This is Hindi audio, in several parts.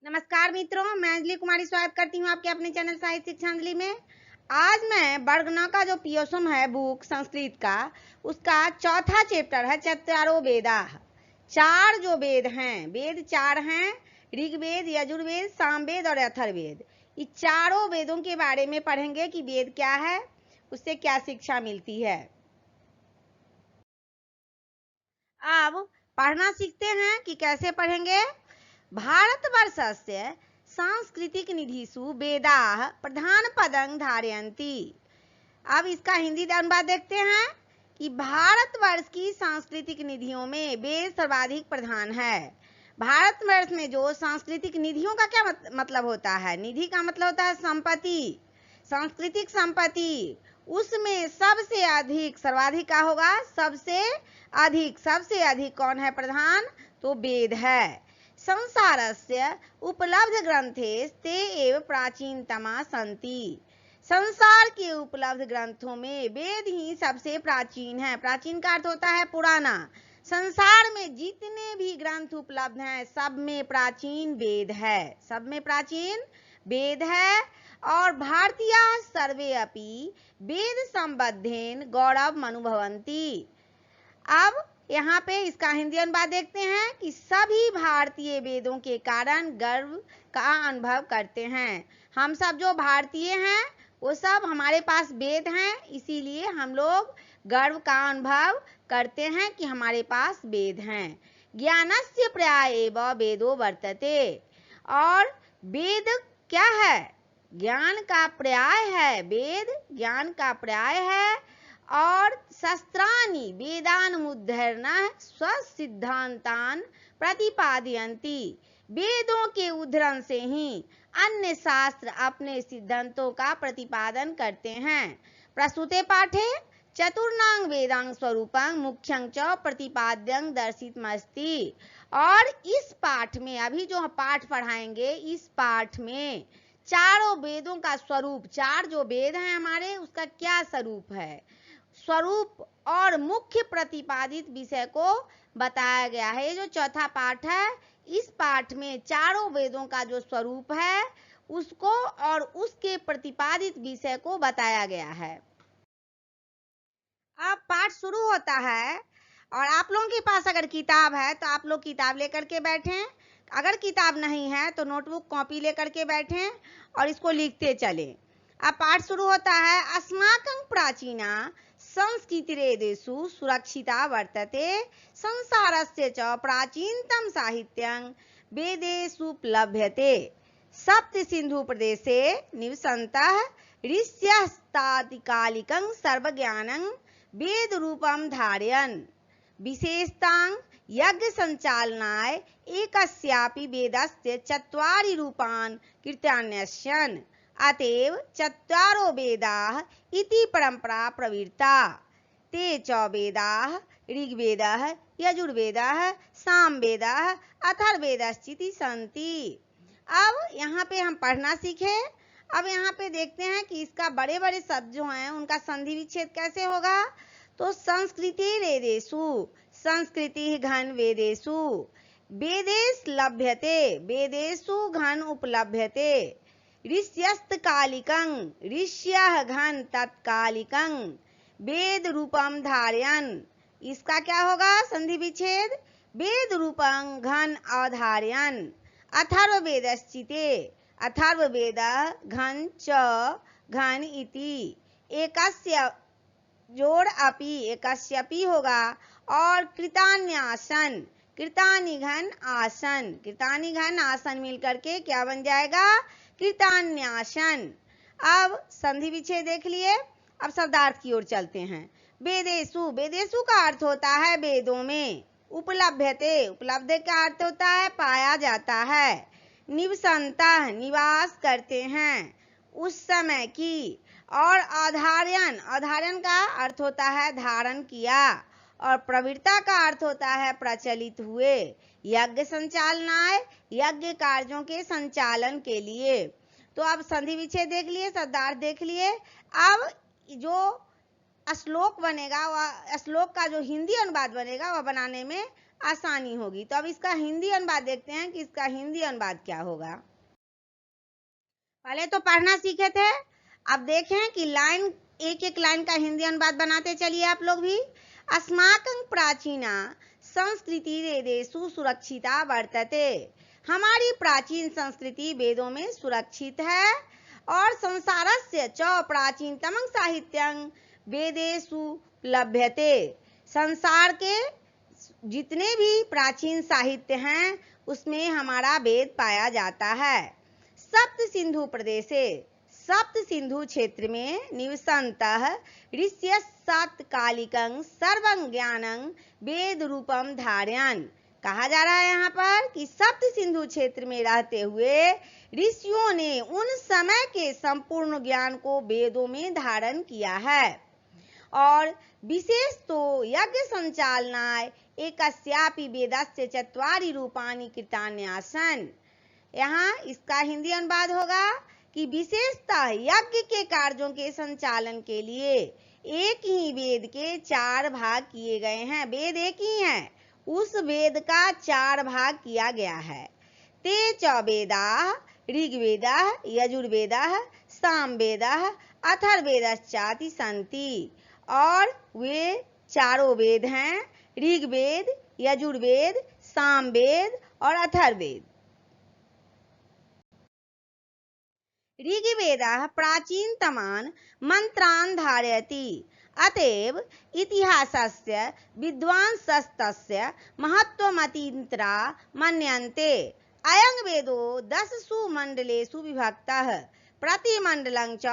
नमस्कार मित्रों, मैं अंजलि कुमारी स्वागत करती हूँ आपके अपने चैनल साहित्य शिक्षांजलि में। आज मैं वर्ग 9 का जो पियोसम है बुक संस्कृत का, उसका चौथा चैप्टर है चत्वारो वेदाः। चार जो वेद हैं, वेद चार हैं, ऋग्वेद, यजुर्वेद, सामवेद और अथर्ववेद। इस चारों वेदों के बारे में पढ़ेंगे कि वेद क्या है, उससे क्या शिक्षा मिलती है। अब पढ़ना सीखते हैं कि कैसे पढ़ेंगे। भारतवर्षस्य सांस्कृतिक निधिषु वेदाः प्रधान पदं धारयन्ति। अब इसका हिंदी अनुवाद देखते हैं कि भारतवर्ष की सांस्कृतिक निधियों में वेद सर्वाधिक प्रधान है। भारतवर्ष में जो सांस्कृतिक निधियों का क्या मतलब होता है? निधि का मतलब होता है संपत्ति, सांस्कृतिक संपत्ति। उसमें सबसे अधिक, सर्वाधिक का होगा सबसे अधिक कौन है प्रधान? तो वेद है। संसारस्य उपलब्ध ग्रंथेस्ते एव प्राचीनतमा सन्ति। संसार के उपलब्ध ग्रंथों में वेद ही सबसे प्राचीन है। प्राचीन का अर्थ होता है पुराना। संसार में जितने भी ग्रंथ उपलब्ध हैं सब में प्राचीन वेद है, सब में प्राचीन वेद है। और भारतीय सर्वे अपि वेद संबद्धेन गौरव अनुभवन्ति। अब यहाँ पे इसका हिंदी अनुवाद देखते हैं कि सभी भारतीय वेदों के कारण गर्व का अनुभव करते हैं। हम सब जो भारतीय हैं वो सब हमारे पास वेद हैं, इसीलिए हम लोग गर्व का अनुभव करते हैं कि हमारे पास वेद हैं। ज्ञानस्य पर्याय एव वेदो वर्तते। और वेद क्या है? ज्ञान का पर्याय है। वेद ज्ञान का पर्याय है। और शस्त्राणि वेदान मुद्धरण स्वसिद्धांतान प्रतिपादयन्ति। वेदों के उद्धरण से ही अन्य शास्त्र अपने सिद्धांतों का प्रतिपादन करते हैं। प्रस्तुते पाठे चतुर्णांग वेदांग स्वरूपं मुख्यं च प्रतिपाद्यं दर्शितमस्ति। और इस पाठ में, अभी जो पाठ पढ़ाएंगे, इस पाठ में चारों वेदों का स्वरूप, चार जो वेद हैं हमारे, उसका क्या स्वरूप है, स्वरूप और मुख्य प्रतिपादित विषय को बताया गया है। ये जो चौथा पाठ है, इस पाठ में चारों वेदों का जो स्वरूप है उसको और उसके प्रतिपादित विषय को बताया गया है। अब पाठ शुरू होता है और आप लोगों के पास अगर किताब है तो आप लोग किताब लेकर के बैठें। अगर किताब नहीं है तो नोटबुक कॉपी लेकर के बैठें और इसको लिखते चलें। अब पाठ शुरू होता है। अस्माकं प्राचीना संस्कृतिरेदेषु सुरक्षिता वर्तते संसारस्य च प्राचीनतम साहित्यं वेदेषु प्लभ्यते। सप्त सिंधु प्रदेशे निवसन्तः ऋष्यस्तादिकालिकं सर्वज्ञानं वेद रूपं धारयन्। विशेषतां यज्ञ संचालनाय एकस्यापि वेदस्य चत्वारि रूपान् कीर्तयन्यस्यन्। अतएव चत्वारो वेदाः इति परंपरा प्रवृत्ता। ते च वेदाः ऋग्वेदः, यजुर्वेदः, सामवेदः, अथर्ववेदश्चिति सन्ति। अब यहाँ पे हम पढ़ना सीखे। अब यहाँ पे देखते हैं कि इसका बड़े बड़े शब्द जो हैं उनका संधि विच्छेद कैसे होगा। तो संस्कृति वेदेषु, संस्कृति घन वेदेषु, वेदेश लभ्यते, वेदेषु घन उपलभ्यते। ऋष्यस्तकालिकं, ऋष्यः घन तत्कालिकं, वेद रूपम धारयन्। इसका क्या होगा संधि विच्छेद? वेद रूपं घन अधारयन्। अथर्ववेदश्चिते, अथर्ववेदः घन च घन इति। एकस्य जोड़ अपि, एकस्यपि होगा। और कृतान्यासन, कृतानि घन आसन, कृतानि घन आसन मिलकर के क्या बन जाएगा? कृतान्यासन। अब संधि विच्छेद देख लिए। अब शब्दार्थ की ओर चलते हैं। वेदेषु, वेदेषु का अर्थ होता है वेदों में। उपलभ्यते, उपलब्ध का अर्थ होता है पाया जाता है। निवसन्तः, निवास करते हैं उस समय की। और आधार्यन, आधार्यन का अर्थ होता है धारण किया। और प्रवृत्ता का अर्थ होता है प्रचलित हुए। यज्ञ संचालनाय, यज्ञ कार्यों के संचालन के लिए। तो अब संधि विच्छेद देख लिए, शब्दार्थ देख लिए। अब जो श्लोक बनेगा, वह श्लोक का जो हिंदी अनुवाद बनेगा वह बनाने में आसानी होगी। तो अब इसका हिंदी अनुवाद देखते हैं कि इसका हिंदी अनुवाद क्या होगा। पहले तो पढ़ना सीखे थे, अब देखें कि लाइन एक एक लाइन का हिंदी अनुवाद बनाते चलिए आप लोग भी। अस्माकं प्राचीना संस्कृतिरेदेषु सुरक्षिता वर्तते। हमारी प्राचीन संस्कृति वेदों में सुरक्षित है। और संसारस्य च प्राचीनतमं साहित्यं वेदेषु लभ्यते। संसार के जितने भी प्राचीन साहित्य हैं उसमें हमारा वेद पाया जाता है। सप्त सिंधु प्रदेशे, सप्त सिंधु क्षेत्र में निवसन्तः ऋषयः सातकालिकं सर्वं ज्ञानं वेद रूपम धारयन्। कहा जा रहा है यहाँ पर कि सप्त सिंधु क्षेत्र में रहते हुए ऋषियों ने उन समय के संपूर्ण ज्ञान को वेदों में धारण किया है। और विशेष तो यज्ञ संचालनाय एकस्यापि वेदस्य चत्वारि रूपाणि कृतानि आसन्। यहाँ इसका हिंदी अनुवाद होगा कि विशेषतः यज्ञ के कार्यों के संचालन के लिए एक ही वेद के 4 भाग किए गए हैं। वेद एक ही है, उस वेद का 4 भाग किया गया है। ते च वेदाः ऋग्वेदः यजुर्वेदः सामवेदः अथर्ववेदश्चाति सन्ति। और वे चारों वेद हैं, ऋग्वेद, यजुर्वेद, सामवेद और अथर्ववेद। ऋग्वेदः प्राचीनतमान् मन्त्रान् धारयति, अतएव इतिहासस्य विद्वांसस्तस्य महत्त्वमतीन्द्रा मन्यन्ते। अयं वेदो 10 मण्डलेषु विभक्तः, प्रतिमण्डलं च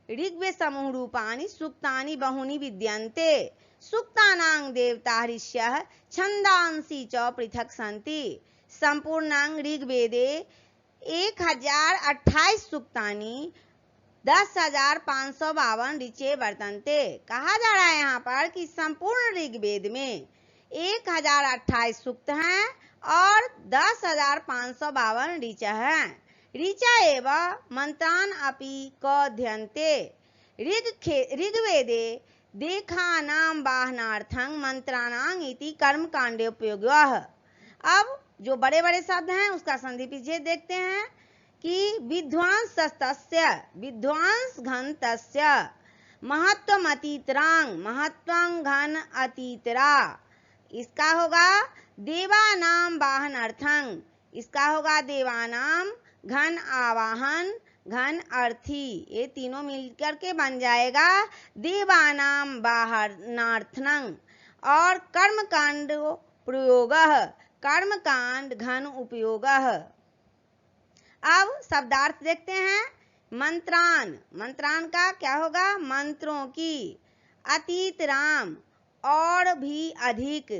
ऋग्वेदसमूहरूपाणि सूक्तानि बहूनि विद्यन्ते। सूक्तानां देवता ऋषयः छन्दांसि च पृथक् सन्ति। सम्पूर्णं ऋग्वेदे 1028 सूक्तानि 10,552 ऋचे वर्तन्ते। कहा जा रहा है यहाँ पर कि संपूर्ण ऋग्वेद में 1028 सूक्त हैं और 10,552 ऋचा हैं। ऋचा एव मंत्रान् अपि कथ्यन्ते। ऋग्वेदे देखानां वाहनार्थं मंत्राणां इति कर्मकाण्डे उपयोगः। अब जो बड़े बड़े शब्द हैं उसका संधि विच्छेद देखते हैं कि विद्वांसस्तस्य, विद्वांस घन तस्य, महत्वमतीतरां, महत्वं घन अतीतरा। इसका होगा देवानां वाहनार्थं, इसका होगा देवानां घन आवाहन घन अर्थी। ये तीनों मिलकर के बन जाएगा देवानां वाहनार्थं। और कर्मकांड प्रयोगः, कर्मकांड घन उपयोगः। अब शब्दार्थ देखते हैं। मंत्रान, मंत्रान का क्या होगा? मंत्रों की। अतीत राम, और भी अधिक।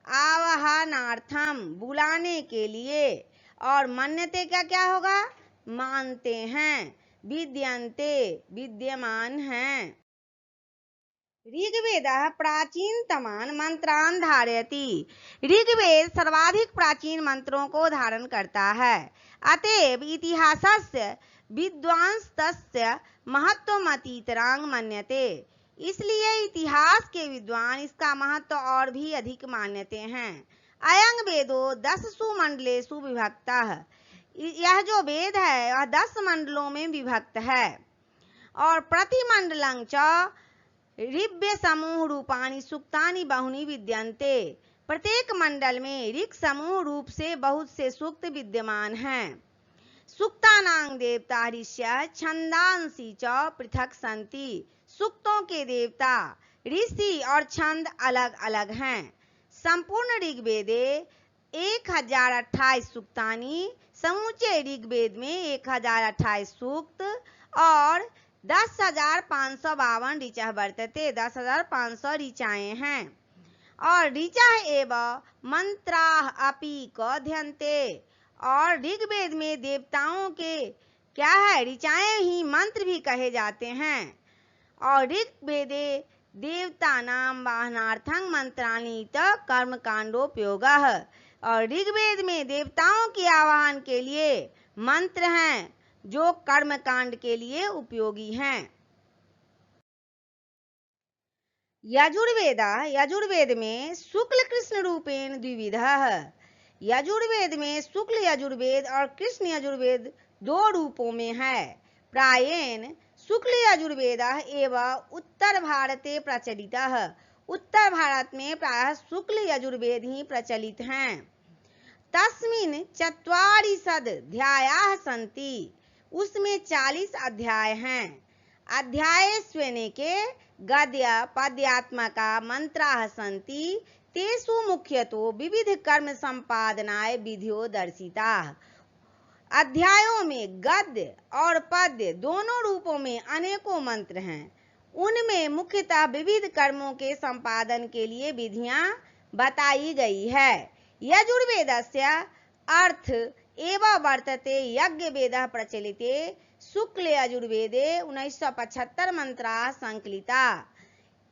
आवाहनार्थम, बुलाने के लिए। और मन्यते का क्या होगा? मानते हैं। विद्यन्ते, विद्यमान हैं। ऋग्वेदः प्राचीनतमान् मंत्रान् धारयति। ऋग्वेद सर्वाधिक प्राचीन मंत्रों को धारण करता है। अतएव इतिहासस्य विद्वांसस्य महत्वमतीतरां मन्यते। इसलिए इतिहास के विद्वान इसका महत्व और भी अधिक मानते हैं। अयं वेदो 10 मंडलेषु विभक्तः। यह जो वेद है वह 10 मंडलों में विभक्त है। और प्रतिमंडलं च ऋग्वेद समूह रूपाणि सूक्तानि बहुनि विद्यन्ते। प्रत्येक मंडल में ऋग समूह रूप से बहुत से सूक्त विद्यमान हैं। सूक्तानां देवता ऋषयः छन्दांसि च पृथक् सन्ति। सूक्तों के देवता ऋषि और छंद अलग अलग हैं। संपूर्ण ऋग्वेदे 1028 सूक्तानि, समूचे ऋग्वेद में 1028 सूक्त और 10,552 ऋचा वर्तते। 10,500 ऋचाएं हैं। और ऋचा एव मंत्राः अपि कथ्यन्ते। और ऋग्वेद में देवताओं के क्या है? ऋचाएं ही मंत्र भी कहे जाते हैं। और ऋग्वेदे देवतानां वाहनार्थं मंत्राणि च कर्मकाण्डोपयोगः। और ऋग्वेद में देवताओं के आवाहन के लिए मंत्र हैं जो कर्मकांड के लिए उपयोगी हैं। यजुर्वेद में शुक्ल कृष्ण रूपेण द्विविधः। यजुर्वेद में शुक्ल यजुर्वेद और कृष्ण यजुर्वेद दो रूपों में है। प्रायेण शुक्ल यजुर्वेद एवं उत्तर भारते प्रचलितः। उत्तर भारत में प्रायः शुक्ल यजुर्वेद ही प्रचलित हैं। तस्मिन् चत्वारिंशत् अध्यायाः सन्ति। उसमें 40 अध्याय हैं। अध्यायेष्वेनेके गद्य पद्यात्मका मंत्राः सन्ति। तेषु मुख्यतो विविध कर्म संपादनाय विधियो दर्शिताः। अध्यायों में गद्य और पद्य दोनों रूपों में अनेकों मंत्र हैं। उनमें मुख्यतः विविध कर्मों के संपादन के लिए विधियां बताई गई है। यजुर्वेदस्य अर्थ एवं वर्तते यज्ञ वेदः प्रचलिते शुक्ल यजुर्वेदे 1975 मंत्राः संकलिता।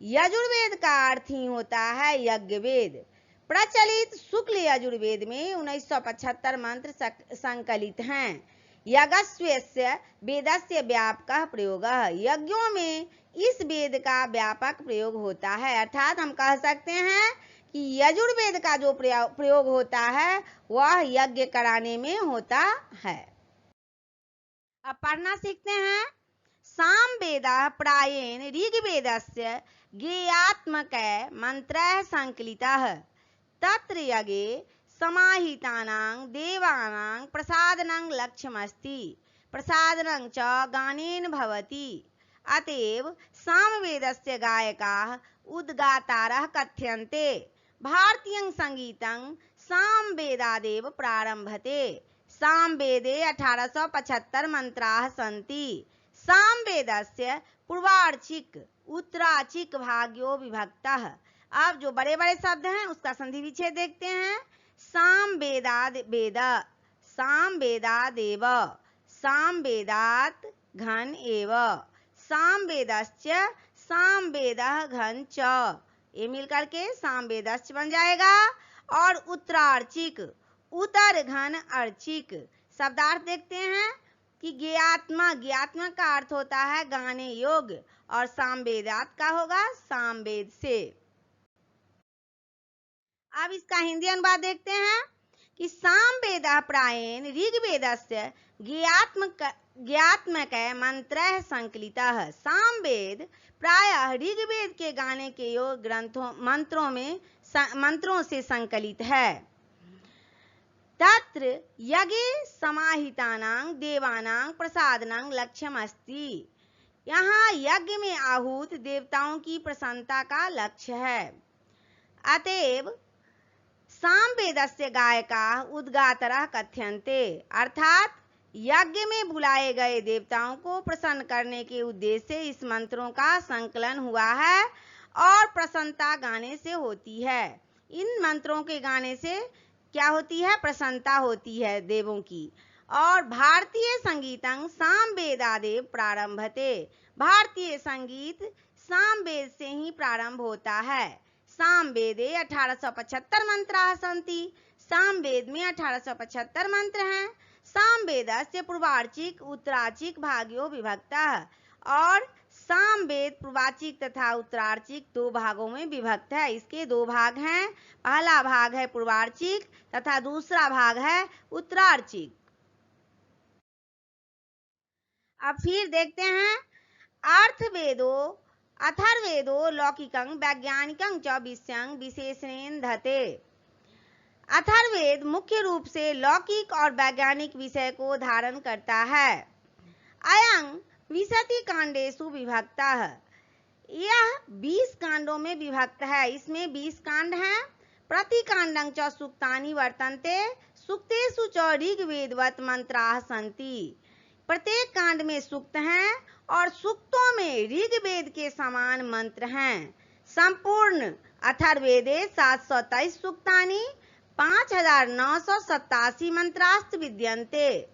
यजुर्वेद का अर्थ ही होता है यज्ञ वेद। प्रचलित शुक्ल यजुर्वेद में 1975 मंत्र संकलित हैं। यज्ञस्यस्य वेदस्य व्यापकः प्रयोगः। यज्ञों में इस वेद का व्यापक प्रयोग होता है। अर्थात हम कह सकते हैं कि यजुर्वेद का जो प्रयोग होता है वह यज्ञ कराने में होता है। अब पढ़ना सीखते हैं। सामवेदः प्रायेण ऋग्वेदस्य ज्ञेयात्मकः मंत्रः संकलितः। तत्र यज्ञे समाहितानां देवानां प्रसादनं लक्ष्यमस्ति। प्रसादनं च गानेन भवति। अतएव सामवेदस्य गायकाः उद्गातारः कथ्यन्ते। भारतीयं संगीतं सामवेदादेव प्रारम्भते। सामवेदे 1875 मंत्राः सन्ति। सामवेदस्य पूर्वार्चिक उत्तरार्चिक भाग्यो विभक्तः। अब जो बड़े बड़े शब्द हैं उसका संधि विच्छेद देखते हैं। सामवेदाद वेद, सामवेदादेव, सामवेदात् घन एव, सामवेदश्च, सामवेदः घन च। ये मिलकर के सामवेदश्च बन जाएगा। और उत्तरार्चिक उतर घन अर्चिक। शब्दार्थ देखते हैं कि ज्ञात्मक का अर्थ होता है गाने योग्य और सामवेदात का होगा सामवेद से। अब इसका हिंदी अनुवाद देखते हैं कि सामवेदः प्रायेण ऋग्वेदस्य ज्ञात्मक मंत्रः संकलितः। सामवेद प्रायः ऋग्वेद के गाने के योग्य मंत्रों से संकलित है। तत्र यज्ञे समाहितानां देवानां प्रसादनं लक्ष्यमस्ति। यहाँ यज्ञ में आहूत देवताओं की प्रसन्नता का लक्ष्य है। अतएव सामवेदस्य गायकाः उद्गातारः कथ्यन्ते। अर्थात यज्ञ में बुलाए गए देवताओं को प्रसन्न करने के उद्देश्य से इस मंत्रों का संकलन हुआ है और प्रसन्नता गाने से होती है। इन मंत्रों के गाने से क्या होती है? प्रसन्नता होती है देवों की। और भारतीय संगीतं सामवेदादेव प्रारंभते। भारतीय संगीत सामवेद से ही प्रारंभ होता है। सामवेदे 1875 मंत्राः सन्ति। सामवेद में 1875 मंत्र हैं। सामवेदस्य पूर्वार्चिक उत्तरार्चिक भाग्यो विभक्तः। और सामवेद पूर्वार्चिक तथा उत्तरार्चिक दो भागों में विभक्त है। इसके दो भाग हैं। पहला भाग है पूर्वार्चिक तथा दूसरा भाग है उत्तरार्चिक। अब फिर देखते हैं। अर्थवेदो अथर्वेदो लौकिकं वैज्ञानिकं च विषयं विशेषणेन धते। अथर्वेद मुख्य रूप से लौकिक और वैज्ञानिक विषय को धारण करता है। अयं विंशति कांडेषु विभक्तः। यह 20 कांडों में विभक्त है। इसमें 20 कांड हैं। प्रति कांडं च सूक्तानि वर्तन्ते। सूक्तेषु च ऋग्वेदवत् मंत्राः सन्ति। प्रत्येक कांड में सूक्त हैं और सूक्तों में ऋग्वेद के समान मंत्र हैं। संपूर्ण अथर्वेदे 723 सूक्तानि 5987 मंत्रास्त विद्यन्ते।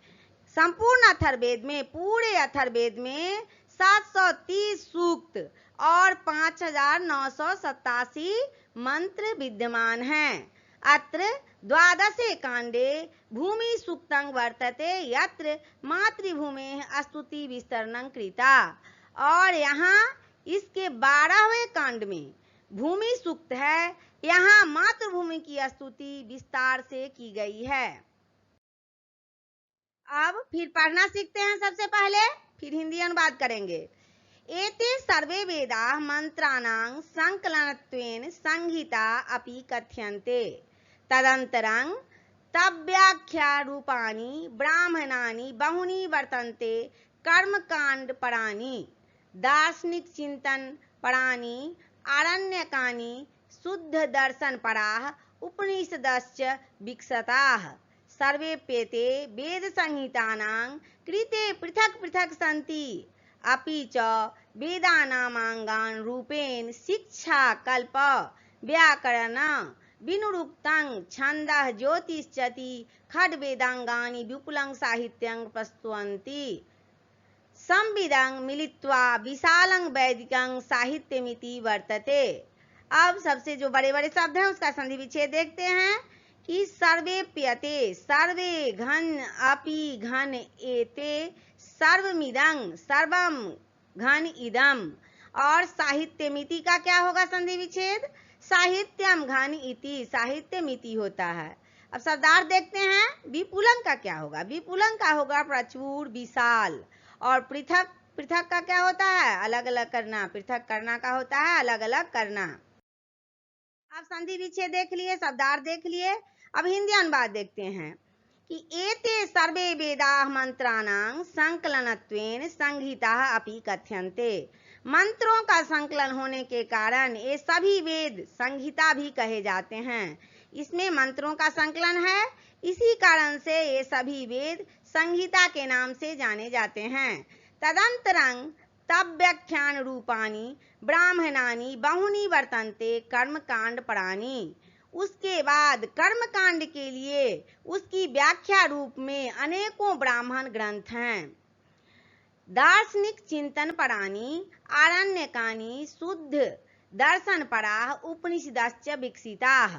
संपूर्ण अथर्वेद में पूरे अथर्वेद में 730 सूक्त और 5987 मंत्र विद्यमान हैं। अत्र द्वादशे कांडे भूमि सूक्तं वर्तते यत्र मातृभूमेः स्तुति विस्तरणं कृता। और यहाँ इसके 12वें कांड में भूमि सूक्त है। यहाँ मातृभूमि की स्तुति विस्तार से की गई है। अब फिर पढ़ना सीखते हैं। सबसे पहले फिर हिंदी अनुवाद करेंगे। एते सर्वे वेदाः मंत्राणां संकलनत्वेन संहिता अपि कथ्यन्ते तदन्तरं तव्याख्या रूपाणि ब्राह्मणानि बहुनि वर्तन्ते कर्मकांड पराणि दार्शनिक चिंतन पराणि आरण्यकानि शुद्ध दर्शन पराः उपनिषदश्च विकसताः सर्वेप्येते वेद संहितानां कृते पृथक पृथक सन्ति अपि च वेदानामांगान् रूपेण शिक्षा कल्प व्याकरण विनुरुक्तं छन्दः ज्योतिश्चति खड् वेदांगानि विपुलं साहित्यं प्रस्तुवन्ति संविदं मिलित्वा विशालं वैदिकं साहित्यमिति वर्तते। अब सबसे जो बड़े बड़े शब्द हैं उसका संधि विच्छेद देखते हैं कि सर्वेप्यते, सर्वे घन अपि घन एते सर्वमिदं सर्वम घन इदम, और साहित्यमिति का क्या होगा संधि विच्छेद? साहित्यम घन इति, साहित्यमिति होता है। अब शब्दार्थ देखते हैं। विपुलं का क्या होगा? विपुलं का होगा प्रचुर विशाल, और पृथक पृथक का क्या होता है? अलग अलग करना। पृथक करना का होता है अलग अलग करना। अब संधि विच्छेद देख लिए, शब्दार्थ देख लिए। अब हिंदी अनुवाद देखते हैं कि एते सर्वे वेदाः मंत्राणां संकलनत्वेन संहिताः अपि कथ्यन्ते। मंत्रों का संकलन होने के कारण ये सभी वेद संहिता भी कहे जाते हैं। इसमें मंत्रों का संकलन है, इसी कारण से ये सभी वेद संहिता के नाम से जाने जाते हैं। तदंतरं तव्याख्यान रूपाणि ब्राह्मणानि बहुनि वर्तन्ते कर्मकांड पराणि। उसके बाद कर्मकांड के लिए उसकी व्याख्या रूप में अनेकों ब्राह्मण ग्रंथ हैं। दार्शनिक चिंतन पराणि आरण्यकानि शुद्ध दर्शन पराः उपनिषदश्च विकसिताः।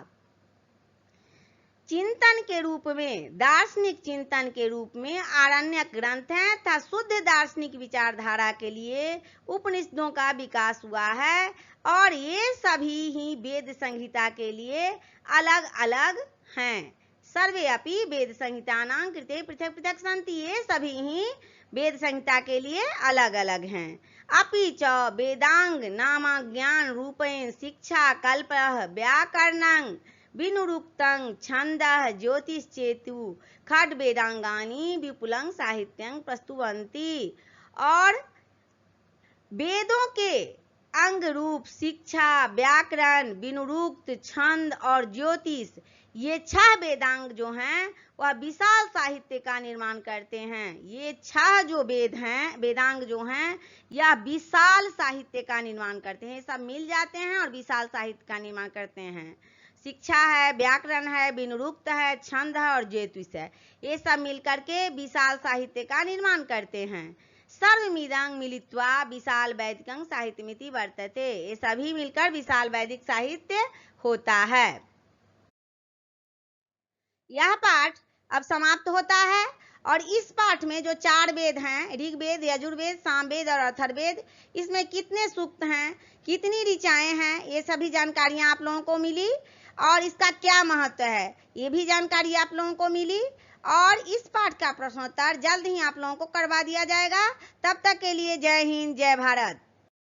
चिंतन के रूप में, दार्शनिक चिंतन के रूप में आरण्यक ग्रंथ हैं तथा शुद्ध दार्शनिक विचारधारा के लिए उपनिषदों का विकास हुआ है, और ये सभी ही वेद संहिता के लिए अलग अलग हैं। सर्वे अपि वेद संहितानां कृते पृथक पृथक सन्ति, ये सभी ही वेद संहिता के लिए अलग अलग हैं। अपि च वेदांग नाम ज्ञान रूपेण शिक्षा कल्पः व्याकरणं विनुरुक्तं छन्दः ज्योतिश्चेतु खड् वेदांगानि विपुलं साहित्यं प्रस्तुवन्ति। और वेदों के अंग रूप शिक्षा, व्याकरण, विनुरुक्त, छंद और ज्योतिष, ये 6 वेदांग जो हैं वह विशाल साहित्य का निर्माण करते हैं। ये 6 जो वेद हैं, वेदांग जो हैं, यह विशाल साहित्य का निर्माण करते हैं। सब मिल जाते हैं और विशाल साहित्य का निर्माण करते हैं। शिक्षा है, व्याकरण है, विनुरुक्त है, छंद है और ज्योतिष है। ये सब मिलकर के विशाल साहित्य का निर्माण करते हैं। सर्वमिदं मिलित्वा विशाल वैदिकं साहित्यमिति वर्तते। ये सभी मिलकर विशाल वैदिक साहित्य होता है। यह पाठ अब समाप्त होता है, और इस पाठ में जो 4 वेद हैं, ऋग्वेद, यजुर्वेद, सामवेद और अथर्ववेद, इसमें कितने सूक्त हैं, कितनी ऋचाएं हैं, ये सभी जानकारियां आप लोगों को मिली, और इसका क्या महत्व है ये भी जानकारी आप लोगों को मिली। और इस पाठ का प्रश्नोत्तर जल्द ही आप लोगों को करवा दिया जाएगा। तब तक के लिए जय हिंद, जय भारत।